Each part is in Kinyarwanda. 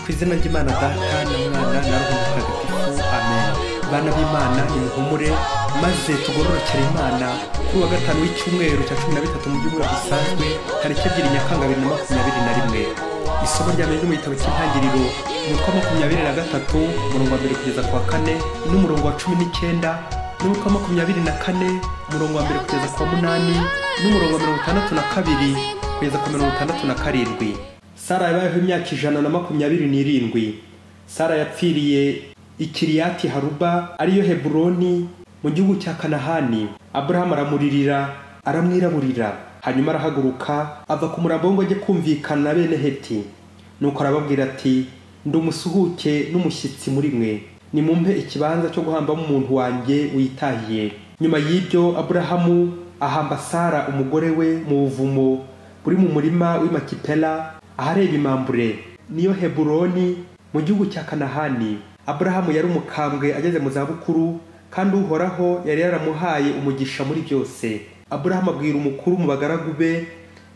ku izina ry'Imana Data na Mwana na Roho Mutagatifu amen. Bana b'Imana nimuhumure maze tugororokere Imana kuri wa gatanu w'icyumweru cya 13 mu byumweru bisanzwe tariki 2 Nyakanga 2021. Isomo rya mbere mu gitabo cy'intangiriro umutwe wa 23 umurongo wa 1 kugeza kwa 4 n'umurongo wa 19 n'umutwe wa 24 umurongo wa 1 kugeza kwa 8 n'umurongo wa 62 kugeza kwa 67. Sara yabayeho imyaka 127. Sara yapfiriye i Kiriyati Haruba ariyo Heburoni mu gihugu cya Kanahani. Abrahamu aramuririra aramwiraburira, hanyuma arahaguruka ava ku murambo ngo ajye kumvikana na bene Heti. Nuko arababwira ati, ndi umusuhuke n'umushyitsi muri mwe, nimumpe ikibanza cyo guhambamo umuntu wanjye witahiye. Nyuma y'ibyo Abrahamu ahamba Sara umugore we mu buvumo buri mu murima w'Imakipela ahareba imambure, niyo Heburoni mu gihugu cya Kanahani. Abrahamu yari umukambwe ageze mu zabukuru, kandi Uhoraho yari yaramuhaye umugisha muri byose. Abrahamu abwira umukuru mu bagaragu be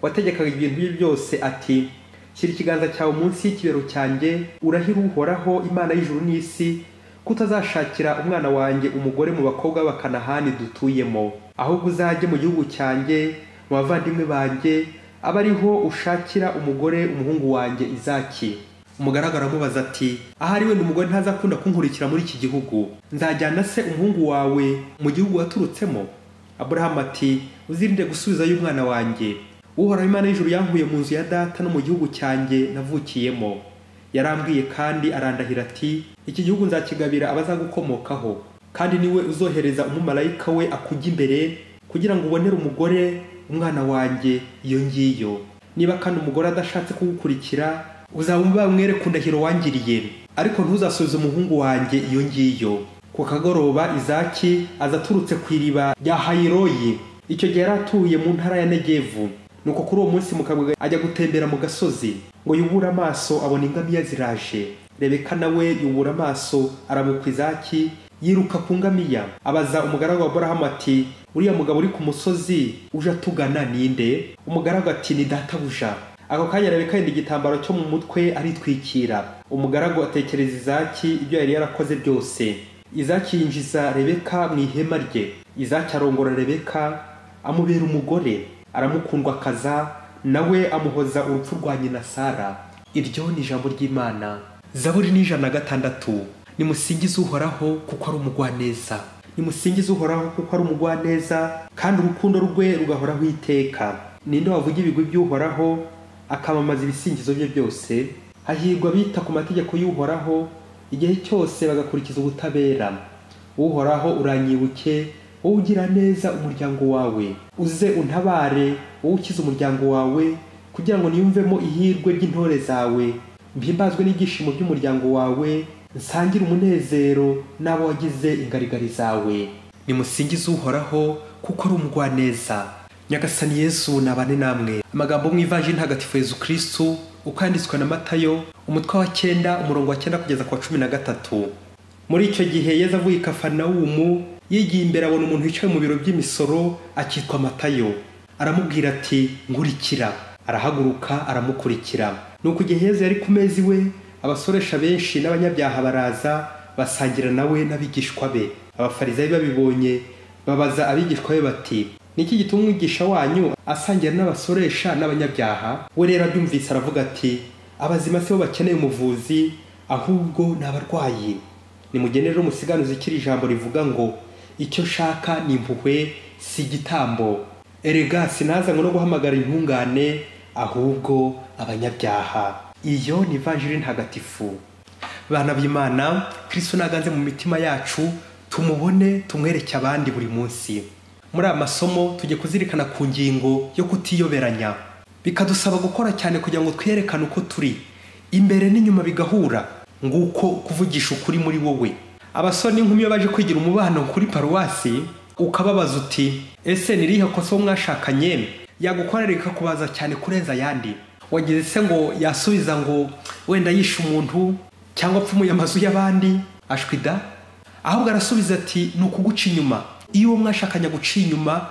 wategekaga ibintu bye byose ati, shyira ikiganza cyawe munsi y'ikibero cyanjye urahira Uhoraho Imana y'ijuru n'isi kutazashakira umwana wanjye umugore mu bakobwa b'Abakanahani dutuyemo, ahubwo uzajye mu gihugu cyanjye mu bavandimwe banjye aba ariho ushakira umugore umuhungu wanjye Izaki. Umugaragu aramubaza ati, ahari we n'umugore ntazakunda kunkurikira muri iki gihugu, nzajyana se umuhungu wawe mu gihugu waturutsemo? Abrahamu ati, uzirinde gusubizayo umwana wanjye. Uhoraho Imana y'ijuru yankuye mu nzu ya data no mu gihugu cyanjye navukiyemo. Yarambwiye kandi arandahira ati, iki gihugu nzakigabira abazagukomokaho, kandi niwe uzohereza umumarayika we akujya imbere kugira ngo ubonere umugore umwana wanjye iyo ngiyo. Niba kandi umugore adashatse kugukurikira, uzaba mwereka indahiro wangiriye, ariko ntuzasubize umuhungu wanjye iyo ngiyo. Ku kagoroba Izaki aza aturutse ku iriba rya Hayiroyi. Icyo gihe yari atuye mu ntara ya Negevu. Nuko kuri uwo munsi mukabwa ajya gutembera mu gasozi, ngo yubura amaso abona ingamiya ziraje. Rebeka nawe yubura amaso arabuka Izaki yiruka ku ngamiya. Abaza umugaragu wa Abrahamu ati, uriya mugabo uri ku musozi uje atugana ninde? Umugaragu ati, ni databuja. Ako kanya Rebeka yenda igitambaro cyo mu mutwe aritwikira. Umugaragu atekereza Izaki ibyo yari yarakoze byose. Izaki yinjiza Rebeka mu ihema rye. Izaki arongora Rebeka amubera umugore, aramukundwa kaza, nawe amuhoza urupfu rwa nyina Sara. Iryo ni ijambo ry'Imana. Zaburi ni 106. Nimusingize Uhoraho kuko ari umugwaneza. Nimusingize Uhoraho kuko ari umugwaneza, kandi urukundo rwe rugahoraho iteka. Ninde wavuga ibigwi by'Uhoraho akamamaza ibisingizo bye byose? Hahirwa bita ku mategeko y'Uhoraho igihe cyose bagakurikiza ubutabera. Uhoraho uranyibuke, wowe ugira neza umuryango wawe. Uze untabare, wowe ukiza umuryango wawe, kugira ngo niyumvemo ihirwe ry'intore zawe. Mpimbazwe n'ibyishimo by'umuryango wawe, nsangire umunezero n'abo wagize ingarigari zawe. Nimusingize Uhoraho kuko ari umugwaneza. Nyagasani Yesu nabane namwe. Amagambo mu Ivanjili ntagatifu Yesu Kristo ukanditswe na Matayo umutwe wa 9 umurongo wa 9 kugeza kwa 13. Muri icyo gihe Yesu avuye i Kafarnawumu, yigiye imbere abona umuntu wicaye mu biro by'imisoro akitwa Matayo. Aramubwira ati, nkurikira. Arahaguruka aramukurikira. Nuko igihe Yesu yari ku mezi we, abasoresha benshi n'abanyabyaha baraza basangira nawe n'abigishwa be. Abafarisayo babibonye babaza abigishwa be bati, niki gituma umwigisha wanyu asangira n'abasoresha n'abanyabyaha? We rero abyumvise aravuga ati, abazima si bo bakeneye umuvuzi, ahubwo n'abarwayi. Nimugenere umusiganuzi ikiri ijambo rivuga ngo, icyo shaka ni impuhwe si igitambo. Erega sinaza ngo no guhamagara intungane, ahubwo abanyabyaha. Iyo ni Ivanjili ntagatifu. Bana b'Imana, Kristo naganze mu mitima yacu, tumubone tumwereke abandi buri munsi. Muri amasomo tujye kuzirikana ku ngingo yo kutiyoberanya. Bikadusaba gukora cyane kugira ngo twiyerekane uko turi, imbere n'inyuma bigahura, nguko kuvugisha ukuri muri wowe. Abasore n'inkumi baje kwigira umubano kuri paruwasi, ukababaza uti, ese nirihe kosa mwashakanye yagukorereka kubaza cyane kurenza yandi? Wagize se ngo yasubiza ngo wenda yishe umuntu cyangwa apfumuye amazu y'abandi? Ashwida. Ahubwo arasubiza ati, nukuguca inyuma. Iyo mwashakanya guca inyuma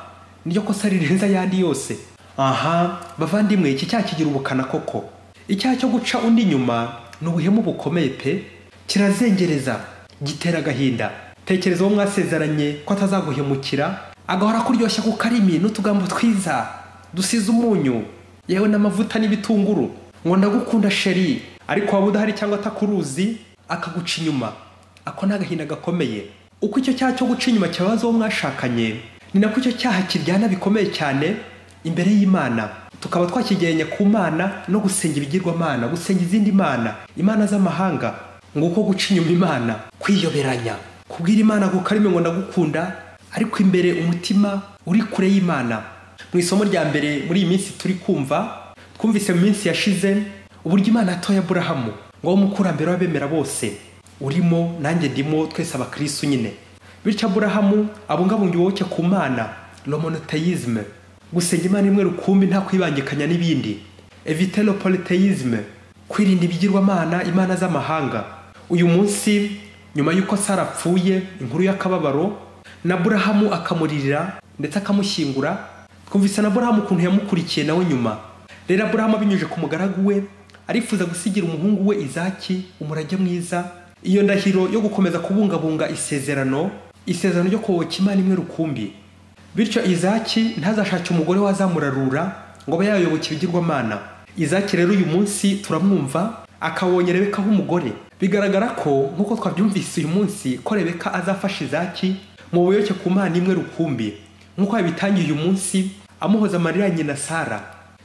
niyo kosa rirenza yandi yose. Aha bavandimwe, iki cyaha kigira ubukana koko. Icyaha cyo guca undi nyuma n'ubuhemu bukomeye pe, kirazengereza, gitera agahinda. Tekereza uwo mwasezeranye ko atazaguhemukira, agahora kuryoshya ku karimi n'utugambo twiza dusize umunyu yewe n'amavuta n'ibitunguru, ngo ndagukunda sheri, ariko waba udahari cyangwa atakuruzi akaguca inyuma. Ako n'agahinda gakomeye. Uko icyo cyaha cyo guca inyuma cyabaza uwo mwashakanye, ni nako icyo cyaha kiryana bikomeye cyane imbere y'Imana. Tukaba twakigenya ku Mana no gusenga ibigirwamana, gusenga izindi mana, imana z'amahanga. Nguko guca inyuma Imana, kwiyoberanya, kubwira Imana ku karimi ngo ndagukunda, ariko imbere umutima uri kure y'Imana. Mu isomo rya mbere muri iyi minsi turi twumvise mu minsi yashize uburyo Imana yatoye Aburahamu ngo umukurambere w'abemera bose, urimo nanjye ndimo, twese abakristo nyine. Bityo Aburahamu abungabunga ubuyoboke ku Mana, le monotheisme, gusenga Imana imwe rukumbi nta kwibangikanya n'ibindi, éviter le polythéisme, kwirinda ibigirwamana, imana z'amahanga. Uyu munsi nyuma yuko Sara apfuye, inkuru y'akababaro, na Aburahamu akamuririra ndetse akamushyingura, twumvise na Aburahamu ukuntu yamukurikiye nawe nyuma. Rero Aburahamu abinyuje ku mugaragu we, arifuza gusigira umuhungu we Izaki umurage mwiza, iyo ndahiro yo gukomeza kubungabunga isezerano ryo kuyoboka Imana imwe rukumbi. Bityo Izaki ntazashake umugore wazamurarura ngo abe yayoboka ibigirwamana. Izaki rero uyu munsi turamwumva akabonye Rebeka nk'umugore. Bigaragara ko nk'uko twabyumvise uyu munsi ko Rebeka azafasha Izaki mu buyoboke ku Mana imwe rukumbi, nk'uko yabitangiye uyu munsi amuhoza amarira nyina Sara.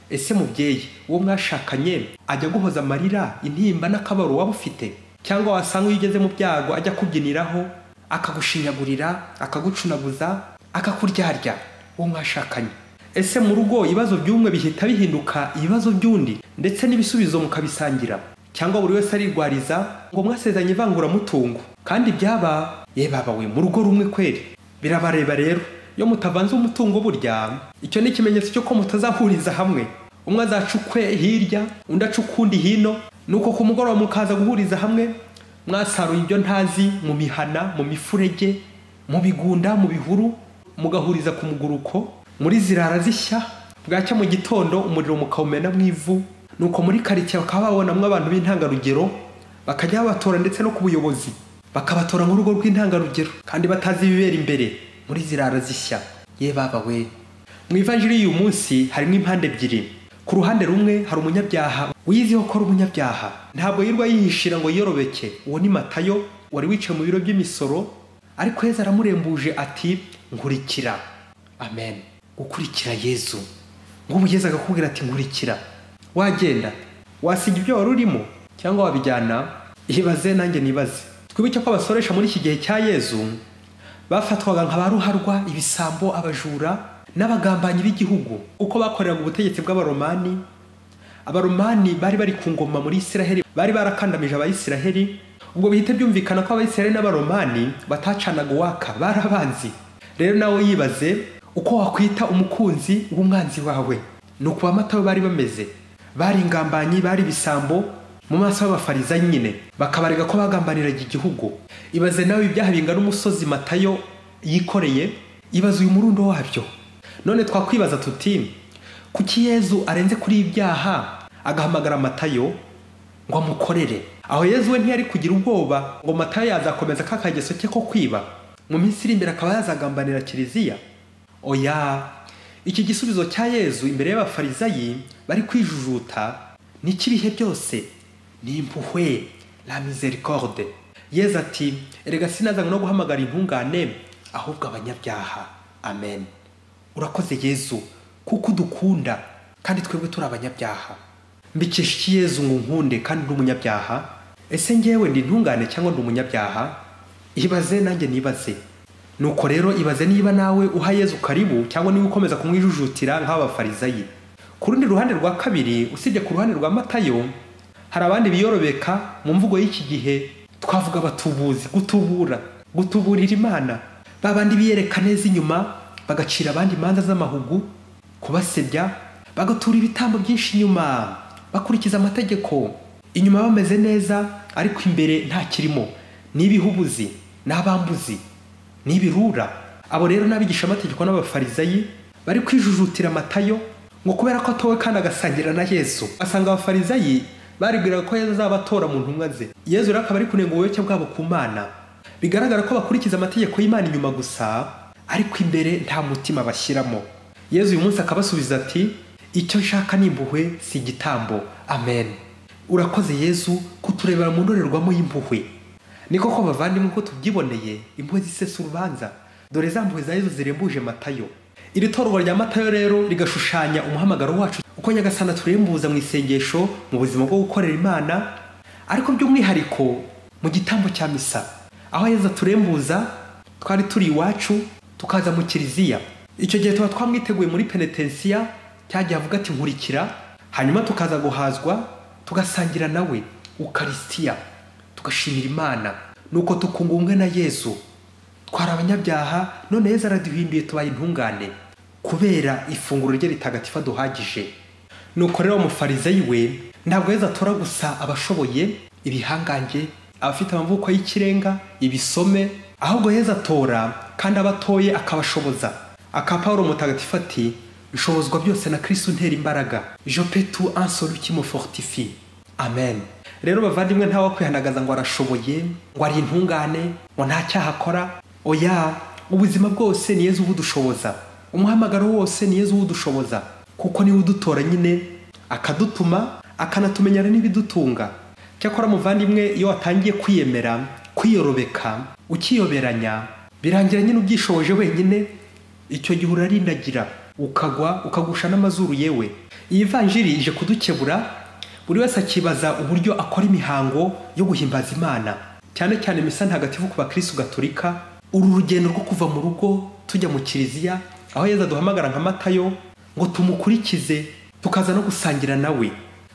Ese mubyeyi, uwo mwashakanye ajya guhoza amarira, intimba n'akabaro waba ufite? Cyangwa wasanga iyo ugeze mu byago ajya kubyiniraho, akagushinyagurira, akagucunaguza, akakuryarya uwo mwashakanye? Ese mu rugo ibibazo by'umwe bihita bihinduka ibibazo by'undi, ndetse n'ibisubizo mukabisangira? Cyangwa buri wese arirwariza ngo mwasezanye ivanguramutungo, kandi byaba yebabawe mu rugo rumwe kweri? Birabareba rero, iyo mutavanze umutungo burya icyo ni ikimenyetso cyo ko mutazahuriza hamwe. Umwe azacukwe hirya, undi acukundi hino, nuko ku mugoroba mukaza guhuriza hamwe, mwasaruye ibyo ntazi mu mihana, mu mifurege, mu bigunda, mu bihuru, mugahuriza ku muguruko, muri zirara zishya. Bwacya mu gitondo umuriro mukawumena mu ivu, nuko muri karitsiye bakaba babonamwe abantu b'intangarugero, bakajya babatora ndetse no ku buyobozi bakabatora nk'urugo rw'intangarugero, kandi batazi ibibera imbere muri zirara zishya. Ye baba we, mu ivanjiri y'uyu munsi harimo impande ebyiri. Ku ruhande rumwe hari umunyabyaha wiyiziho ko ari umunyabyaha, ntabwo yirwa yihishira ngo yiyorobeke. Uwo ni Matayo wari wicaye mu biro by'imisoro, ariko Yesu aramurembuje ati nkurikira. Amen. Gukurikira Yesu, nk'ubu Yesu agakubwira ati nkurikira, wagenda wasiga ibyo wari urimo cyangwa wabijyana? Ibaze nanjye nibaze. Twibuke ko abasoresha muri iki gihe cya Yesu bafatwaga nk'abaruharwa, ibisambo, abajura n'abagambanyi b'igihugu, uko bakoreraga ubutegetsi bw'Abaromani. Abaromani bari bari ku ngoma muri Isiraheli, bari barakandamije Abayisiraheli. Ubwo bihite byumvikana ko Abayisiraheli n'Abaromani batacanaga uwaka, barabanzi. Rero nawe yibaze uko wakwita umukunzi w'umwanzi wawe. Nuko Matayo bari bameze, bari ingambanyi, bari bisambo mu maso y'Abafarisayo nyine, bakabarega ko bagambaniraga igihugu. Ibaze nawe ibyaha bingana umusozi Matayo yikoreye, ibaze uyu murundo wabyo. None twakwibaza tuti, kuki Yesu arenze kuri ibyaha agahamagara Matayo ngo amukorere? Aho Yesu we ntiyari kugira ubwoba ngo Matayo yazakomeza kakageso cye ko kwiba, mu minsi iri imbere akaba yazagambanira kiliziya? Oya, iki gisubizo cya Yesu imbere y'Abafarisayi bari kwijujuta ni kibihe byose, ni impuhwe, la miséricorde. Yesu ati erega sinazanywe no guhamagara intungane ahubwo abanyabyaha. Amen. Urakoze Yesu kuko udukunda kandi twebwe turi abanyabyaha. Mbikesha iki Yesu ngo nkunde kandi ndi umunyabyaha? Ese ngewe ndi intungane cyangwa ndi umunyabyaha? Ibaze nanjye nibaze. Nuko rero ibaze niba nawe uha Yesu karibu cyangwa niba ukomeza kumwijujutira nk'Abafarisayi. Ku rundi ruhande rwa kabiri, usibye ku ruhande rwa Matayo, hari abandi biyorobeka mu mvugo y'iki gihe, twavuga batubuzi, gutuburira Imana. Babandi biyereka neza inyuma, bagacira abandi imanza z'amahugu, kubasebya, bagatura ibitambo byinshi inyuma, bakurikiza amategeko, inyuma bameze neza ariko imbere nta kirimo, n'ibihubuzi, n'abambuzi, n'ibirura. Abo rero n'abigisha amategeko n'Abafarisayi bari kwijujutira Matayo ngo kubera ko atowe kandi agasangira na Yesu. Asanga Abafarisayi baribwiraga ko Yesu azabatora mu ntumwa ze. Yesu rero akaba ari kunenga ubuyoboke bwabo ku Mana. Bigaragara ko bakurikiza amategeko y'Imana inyuma gusa, ariko imbere nta mutima bashyiramo. Yesu uyu munsi akabasubiza ati, icyo nshaka ni impuhwe, si igitambo. Amen. Urakoze Yesu kuturebera mu ndorerwamo y'impuhwe. Niko ko bavandimwe ko tubyiboneye, impuhwe zisesa urubanza. Dore za mpuhwe za Yesu zirembuje Matayo. Iri torwa rya Matayo rero rigashushanya umuhamagaro wacu uko Nyagasana turembuza mu isengesho, mu buzima bwo gukorera Imana, ariko by'umwihariko mu gitambo cya misa, aho Yesu turembuza twari turi iwacu tukaza mu kiliziya. Icyo gihe tuba twamwiteguye muri penetensiya, cyagiye avuga ati nkurikira, hanyuma tukaza guhazwa tugasangira nawe Ukaristiya, tugashimira Imana, nuko tukunga ubumwe na Yesu. Twari abanyabyaha, none Yesu araduhinduye tubaye intungane kubera ifunguro rye ritagatifu duhagije. Nuko rero umufarizayi we ntabwo Yesu atora gusa abashoboye, ibihangange, abafite amavuko y'ikirenga, ibisome, ahubwo Yesu atora kandi abatoye akabashoboza. Aka Pawulo mutagatifu ati, nshobozwa byose na Kristo untera imbaraga. Je peux tout en celui qui me fortifie. Amen. Rero bavandimwe ntawe kwihanagaza ngo arashoboye, ngo ari intungane, ngo nta cyaha akora. Oya, ubuzima bwose ni Yesu ubudushoboza. Umuhamagaro wose ni Yesu ubudushoboza, kuko niwe udutora nyine, akadutuma, akanatumenyana n'ibidutunga. Cyakora muvandimwe, iyo watangiye kwiyemera, kwiyorobeka, ukiyoberanya, birangira nyine ubyishoboje wenyine, icyo gihe urarindagira, ukagwa, ukagusha n'amazuru yewe. Iyi vanjiri ije kudukebura, buri wese akibaza uburyo akora imihango yo guhimbaza Imana, cyane cyane misa ntagatifu ku bakristo gatolika. Uru rugendo rwo kuva mu rugo tujya mu kiliziya, aho Yesu aduhamagara nka Matayo ngo tumukurikize, tukaza no gusangira nawe.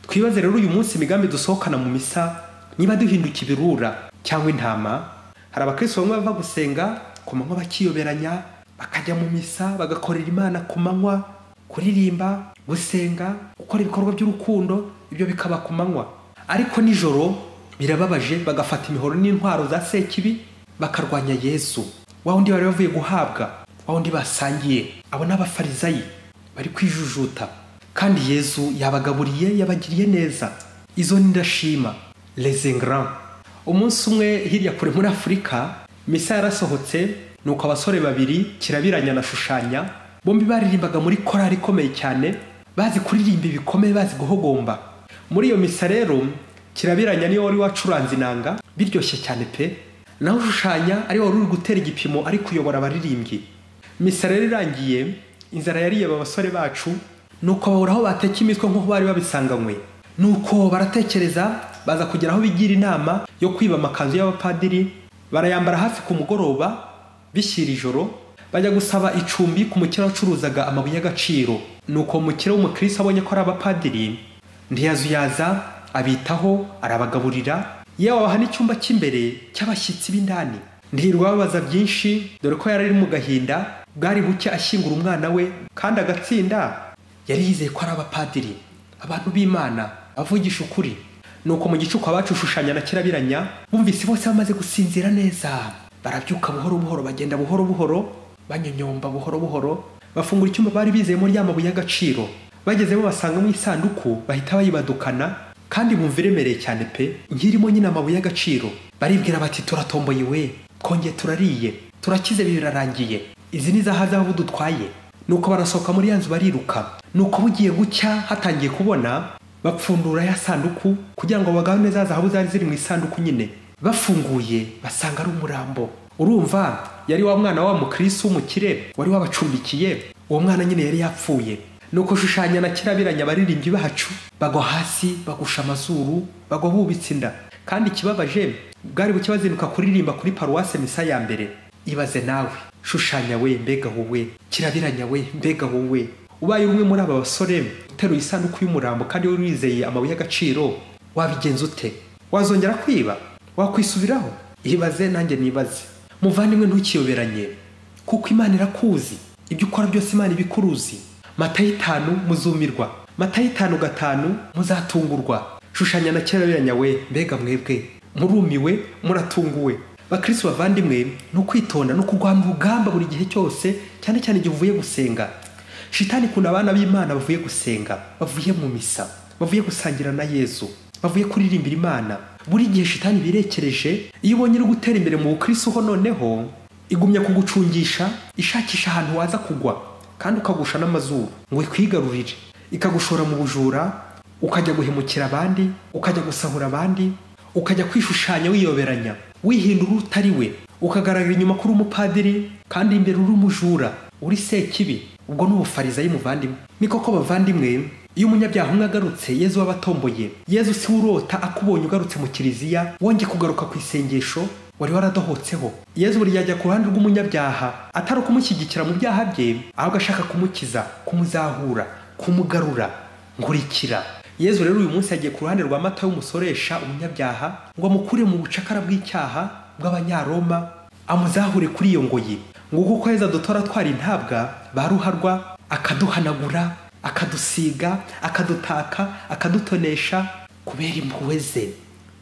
Twibaze rero uyu munsi imigambi dusohokana mu misa, niba duhinduka ibirura cyangwa intama. Hari abakristo bamwe bava gusenga ku manywa bakiyoberanya, bakajya mu misa bagakorera Imana ku manywa, kuririmba, gusenga, gukora ibikorwa by'urukundo, ibyo bikaba ku manywa. Ariko nijoro birababaje, bagafata imihoro n'intwaro za sekibi bakarwanya Yesu, wa wundi bari bavuye guhabwa, wa wundi basangiye. Abo n'abafarizayi bari kwijujuta, kandi Yesu yabagaburiye, yabagiriye neza. Izo ni ndashima, les ingrats. Umunsi umwe hirya kure muri Afurika, misa yarasohotse, nuko abasore babiri Kirabiranya na Shushanya, bombi baririmbaga muri korali ikomeye cyane, bazi kuririmba ibikomeye, bazi guhogomba. Muri iyo misa rero Kirabiranya niyo wari wacuranze inanga, biryoshye cyane pe, naho Shushanya ari wari uri gutera igipimo, ari kuyobora abaririmbyi. Misa rero irangiye, inzara yariye aba basore bacu, nuko bahura aho bateka imitwe nk'uko bari babisanganywe. Nuko baratekereza, baza kugera aho bigira inama yo kwiba amakanzu y'abapadiri, barayambara hafi ku mugoroba, bishyira ijoro, bajya gusaba icumbi ku mukire wacuruzaga amabuye y'agaciro. Nuko umukire w'umukristo abonye ko ari abapadiri, ntiyazuyaza, abitaho, arabagaburira, yewe abaha n'icyumba cy'imbere cy'abashyitsi b'indani. Ntihirwa babaza byinshi, dore ko yari ari mu gahinda, bwari buke ashyingura umwana we, kandi agatsinda yari yizeye ko ari abapadiri, abantu b'Imana, avugisha ukuri. Nuko mu gicuku abacu Shushanya na Kirabiranya bumvise bose bamaze gusinzira neza, barabyuka buhoro buhoro, bagenda buhoro buhoro, banyonyomba buhoro buhoro, bafungura icyumba bari bizeyemo ry'amabuye y'agaciro. Bagezemo basanga mu isanduku, bahita bayibadukana, kandi bumva iremereye cyane pe, nkirimo nyine amabuye y'agaciro. Baribwira bati turatomboye we, twongeye turariye, turakize, birarangiye, izi ni zahabu dutwaye. Nuko barasohoka muri yanzu bariruka. Nuko bugiye gucya, hatangiye kubona, bapfundura ya sanduku kugira ngo bagabane za zahabu zari ziri mu isanduku nyine. Bafunguye basanga ari umurambo. Urumva yari wa mwana wa mukristo w'umukire wari wabacumbikiye, uwo mwana nyine yari yapfuye. Nuko Shushanya na Kirabiranya baririmbyi bacu bagwa hasi, bagusha amazuru, bagwa bubitse inda. Kandi kibabaje, bwari buke bazinuka kuririmba kuri paruwase misa ya mbere. Ibaze nawe, Shushanya we, mbega wowe, Kirabiranya we, mbega wowe, ubaye umwe muri aba basore uteruye isanduku y'umurambo kandi wari wizeye amabuye y'agaciro, wabigenza ute? Wazongera kwiba? Wakwisubiraho? Ibaze nanjye nibaze. Muvandimwe ntukiyoberanye, kuko Imana irakuzi, ibyo ukora byose Imana ibikuruzi. Matayo 5 muzumirwa, Matayo 5:5 muzatungurwa. Shushanya na Kirabiranya we, mbega mwebwe, murumiwe, muratunguwe. Bakristo bavandimwe, no kwitonda no kurwana urugamba buri gihe cyose, cyane cyane igihe uvuye gusenga. Shitani kuna abana b'Imana bavuye gusenga, bavuye mu misa, bavuye gusangira na Yesu. bavuye kuririmbira Imana. Buri gihe shitani birekereje iyo ubonye uri gutera imbere mu Kristo ho noneho igumya kugucungisha ishakisha ahantu waza kugwa kandi ukagusha n'amazuru ngo ikwigarurire, ikagushora mu bujura, ukajya guhemukira abandi, ukajya gusahura abandi, ukajya kwishushanya wiyoberanya wihindura utari we, ukagaragara inyuma kuri umupadiri kandi imbere uri umujura, uri sekibi. Ubwo n'ubufarizayi muvandimwe. Ni koko bavandimwe, iyo umunyabyaha umwe agarutse Yezu wabatomboye, Yezu si urota akubonye ugarutse mu kiliziya wonge kugaruka ku isengesho wari waradohotseho. Yezu buri yajya ku ruhande rw'umunyabyaha atari kumushyigikira mu byaha bye, ahubwo ashaka kumukiza, kumuzahura, kumugarura, ngurikira. Yezu rero uyu munsi yagiye ku ruhande rwa Matayo w'umusoresha umunyabyaha ngo amukure mu bucakara bw'icyaha bw'Abanyaroma, amuzahure kuri iyo ngoyi. Ngo kuko Yezu adutora twari intabwa baruharwa, akaduhanagura, akadusiga, akadutaka, akadutonesha kubera impuhwe ze,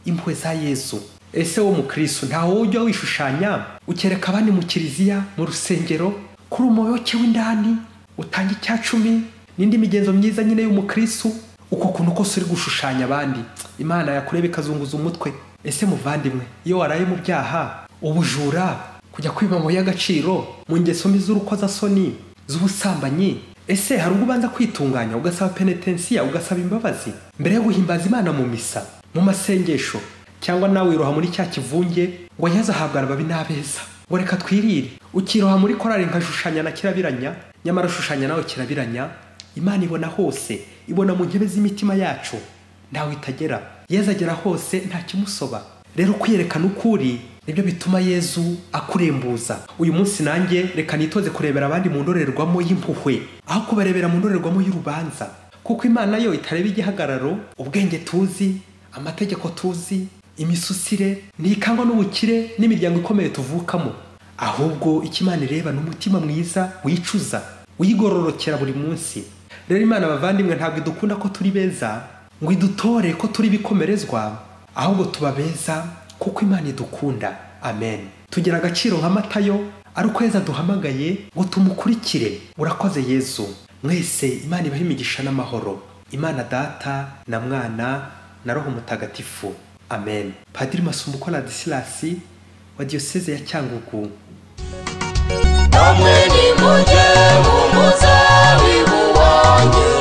impuhwe za Yezu. Ese wo mu Kristo ntaho ujya wishushanya ukereka abandi mu kiliziya, mu rusengero, kuri umuyoboke w'indani utanga icyacumi n'indi migenzo myiza nyine y'umukristo, uko kuntu kose uri gushushanya abandi Imana yakureba ikazunguza umutwe. Ese muvandimwe, iyo waraye mu byaha, ubujura, kujya kwiba mu y'agaciro, mu ngeso mbi z'urukozasoni, z'ubusambanyi, ese hari ubwo ubanza kwitunganya ugasaba penetensiya, ugasaba imbabazi mbere yo guhimbaza Imana mu misa, mu masengesho, cyangwa nawe wiroha muri cya kivunge ngo Yezu ahabwa ababi n'abeza, ngo reka twirire, ukiroha muri korari nkashushanya na kirabiranya, nyamara shushanya nawe kirabiranya. Imana ibona hose, ibona mu nkebe z'imitima yacu, ntawe itagera. Yezu agera hose nta kimusoba. Rero kwiyerekana ukuri nibyo bituma Yezu akurembuza. Uyu munsi nanjye reka nitoze kurebera abandi mu ndorerwamo y'impuhwe aho kubarebera mu ndorerwamo y'urubanza, kuko Imana yo itareba igihagararo, ubwenge tuzi, amategeko tuzi, imisusire, ntikangwa n'ubukire n'imiryango ikomeye tuvukamo, ahubwo icyo Imana ireba n'umutima mwiza wicuza, uyigororokera buri munsi. Rero Imana bavandimwe ntabwo idukunda ko turi beza ngo idutore ko turi bikomerezwa, ahubwo tuba beza kuko Imana idukunda. Amen. Tugira agaciro nka Matayo ari uko Yezu aduhamagaye ngo tumukurikire. Urakoze Yezu. Mwese Imana ibahe imigisha n'amahoro. Imana Data na Mwana na Roho Mutagatifu. Amen. Padiri Masumbuko Ladislas wa Diocese ya Cyangugu. Namwe ni muje mu muzabibu wanjye.